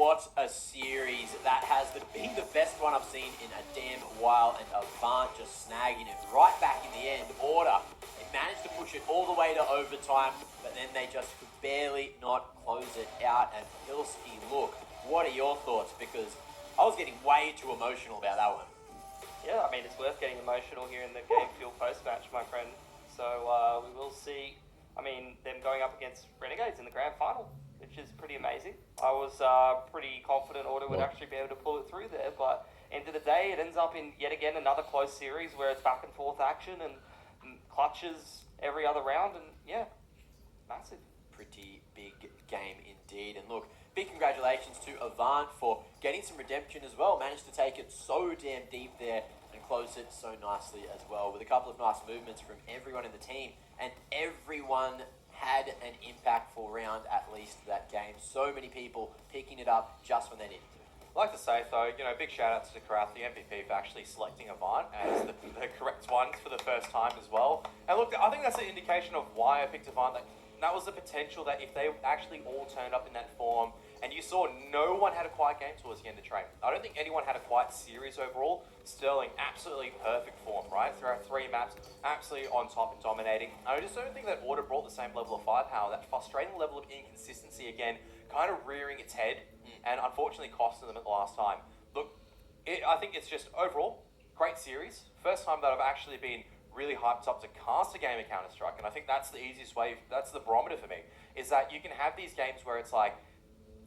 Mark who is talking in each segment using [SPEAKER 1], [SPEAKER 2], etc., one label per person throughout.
[SPEAKER 1] what a series that has been the best one I've seen in a damn while, and Avant just snagging it right back in the end. Order, they managed to push it all the way to overtime, but then they just could barely not close it out. And Pilsky, look, what are your thoughts? Because I was getting way too emotional about that one.
[SPEAKER 2] Yeah, I mean, it's worth getting emotional here in the Game Fuel post-match, my friend. So we will see, I mean, them going up against Renegades in the grand final, which is pretty amazing. I was pretty confident Order would actually be able to pull it through there, but end of the day, it ends up in yet again another close series where it's back and forth action and clutches every other round, and yeah, massive.
[SPEAKER 1] Pretty big game indeed. And look, big congratulations to Avant for getting some redemption as well. Managed to take it so damn deep there and close it so nicely as well, with a couple of nice movements from everyone in the team, and everyone had an impactful round at least that game. So many people picking it up just when they needed to.
[SPEAKER 3] I'd like to say, though, big shout out to Karath, the MVP, for actually selecting Avant as the correct ones for the first time as well. And look, I think that's an indication of why I picked Avant. That was the potential that if they actually all turned up in that form, and you saw no one had a quiet game towards the end of the train. I don't think anyone had a quiet series overall. Sterling, absolutely perfect form, right? Throughout 3 maps, absolutely on top and dominating. I just don't think that Order brought the same level of firepower. That frustrating level of inconsistency again, kind of rearing its head, and unfortunately costing them at the last time. Look, I think it's just overall, great series. First time that I've actually been really hyped up to cast a game of Counter-Strike, and I think that's the easiest way, that's the barometer for me, is that you can have these games where it's like,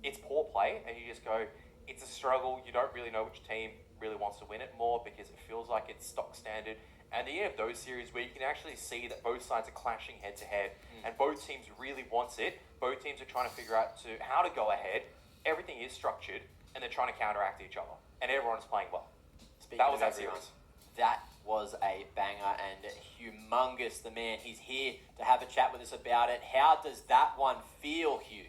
[SPEAKER 3] it's poor play, and you just go, it's a struggle, you don't really know which team really wants to win it more because it feels like it's stock standard. And then you have those series where you can actually see that both sides are clashing head to head, and both teams really wants it. Both teams are trying to figure out how to go ahead. Everything is structured, and they're trying to counteract each other, and everyone's playing well. That was that series.
[SPEAKER 1] That was a banger, and humongous. The man, he's here to have a chat with us about it. How does that one feel, Hugh?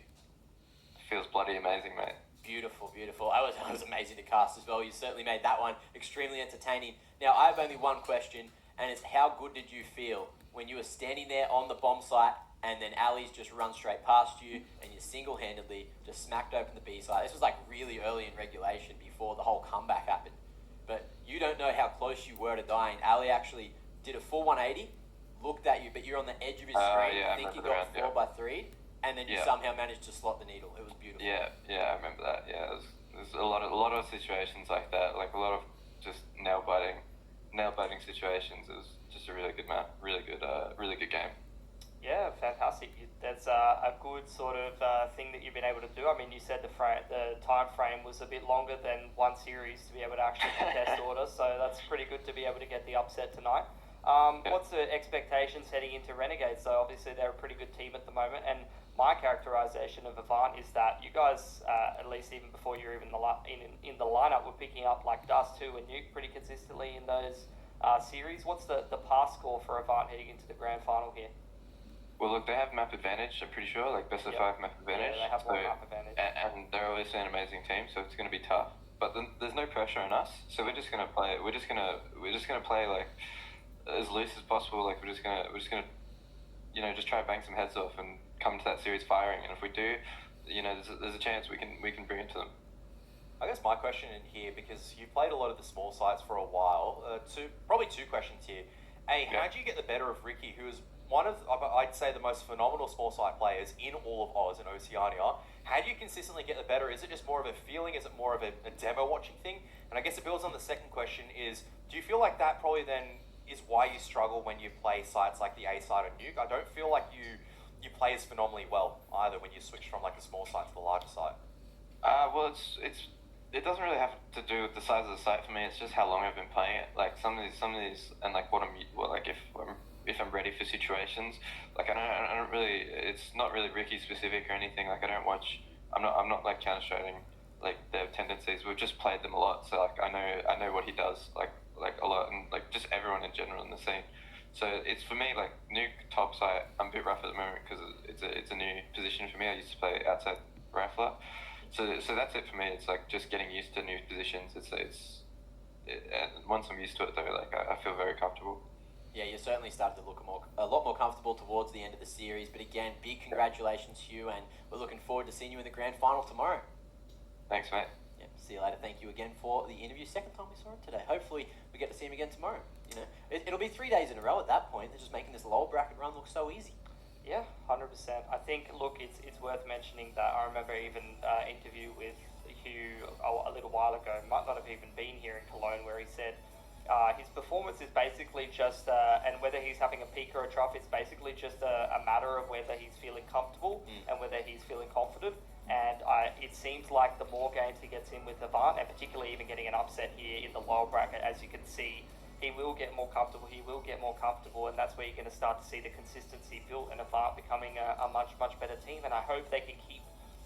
[SPEAKER 4] Feels bloody amazing, mate.
[SPEAKER 1] Beautiful, beautiful. I was amazing to cast as well. You certainly made that one extremely entertaining. Now, I have only one question, and it's how good did you feel when you were standing there on the bomb site and then Ali's just run straight past you and you single-handedly just smacked open the B side? This was like really early in regulation before the whole comeback happened. But you don't know how close you were to dying. Ali actually did a full 180, looked at you, but you're on the edge of his screen. I think you got 4x3. And then you somehow managed to slot the needle. It was beautiful.
[SPEAKER 4] Yeah, I remember that. Yeah, there's a lot of situations like that, like a lot of just nail biting situations. It was just a really good map, really good game.
[SPEAKER 2] Yeah, fantastic. That's a good sort of thing that you've been able to do. I mean, you said the time frame was a bit longer than one series to be able to actually contest Order, so that's pretty good to be able to get the upset tonight. What's the expectations heading into Renegades? So obviously they're a pretty good team at the moment, and my characterization of Avant is that you guys, at least even before you're even in the lineup, were picking up like Dust 2 and Nuke pretty consistently in those series. What's the pass score for Avant heading into the grand final here?
[SPEAKER 4] Well, look, they have map advantage, I'm pretty sure, like best of 5 map advantage.
[SPEAKER 2] Yeah, they have one map advantage.
[SPEAKER 4] And they're obviously an amazing team, so it's going to be tough. But then there's no pressure on us, so we're just going to play. We're just going to play like as loose as possible. Like we're just gonna just try to bang some heads off and come to that series firing. And if we do, there's a chance we can bring it to them.
[SPEAKER 3] I guess my question in here, because you've played a lot of the small sites for a while, probably two questions here. How do you get the better of Ricky, who is one of, I'd say, the most phenomenal small site players in all of Oz and Oceania? How do you consistently get the better? Is it just more of a feeling? Is it more of a demo watching thing? And I guess it builds on the second question is, do you feel like that probably then is why you struggle when you play sites like the A side or Nuke? I don't feel like you play as phenomenally well either when you switch from like the small site to the larger site.
[SPEAKER 4] Well, it doesn't really have to do with the size of the site for me. It's just how long I've been playing it. Like some of these, and like if I'm ready for situations. Like I don't really. It's not really Ricky specific or anything. Like I don't watch. I'm not like counter-strating like their tendencies. We've just played them a lot, so like I know what he does like a lot, and like just everyone in general in the scene. So it's for me like Nuke top site. I'm a bit rough at the moment because it's a new position for me. I used to play outside rifler. So that's it for me. It's like just getting used to new positions. And once I'm used to it though, like I feel very comfortable.
[SPEAKER 1] Yeah, you certainly started to look a lot more comfortable towards the end of the series. But again, big congratulations, Hugh, and we're looking forward to seeing you in the grand final tomorrow.
[SPEAKER 4] Thanks, mate.
[SPEAKER 1] Yeah, see you later. Thank you again for the interview. Second time we saw him today. Hopefully we get to see him again tomorrow. You know, it'll be 3 days in a row at that point. They're just making this lower bracket run look so easy.
[SPEAKER 2] Yeah, 100%. I think, look, it's worth mentioning that I remember even interview with Hugh a little while ago, might not have even been here in Cologne, where he said his performance is basically just, and whether he's having a peak or a trough, it's basically just a matter of whether he's feeling comfortable and whether he's feeling confident. And it seems like the more games he gets in with Avant, and particularly even getting an upset here in the lower bracket, as you can see, he will get more comfortable, and that's where you're going to start to see the consistency built and Avant becoming a much, much better team. And I hope they can keep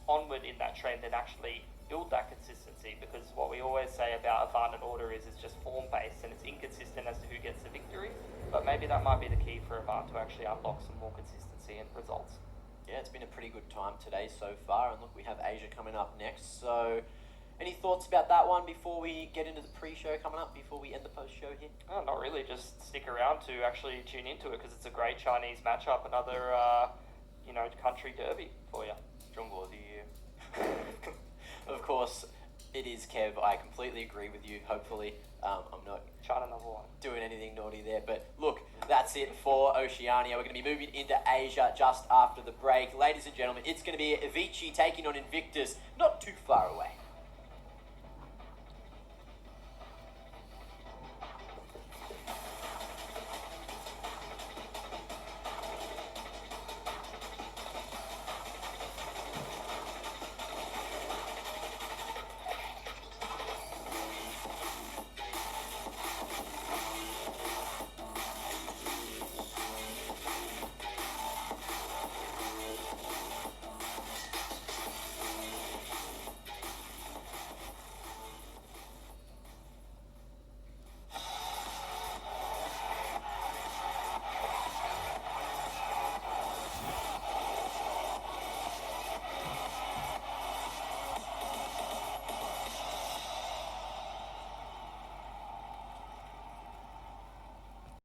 [SPEAKER 2] onward in that trend and actually build that consistency, because what we always say about Avant and Order is it's just form-based and it's inconsistent as to who gets the victory, but maybe that might be the key for Avant to actually unlock some more consistency and results.
[SPEAKER 1] Yeah, it's been a pretty good time today so far, and look, we have Asia coming up next, so any thoughts about that one before we get into the pre-show coming up, before we end the post-show here?
[SPEAKER 2] Oh, not really, just stick around to actually tune into it, because it's a great Chinese matchup, another country derby for you.
[SPEAKER 1] Of course, it is, Kev. I completely agree with you. Hopefully, I'm not
[SPEAKER 2] China number one.
[SPEAKER 1] doing anything naughty there. But look, that's it for Oceania. We're going to be moving into Asia just after the break. Ladies and gentlemen, it's going to be Avicii taking on Invictus, not too far away.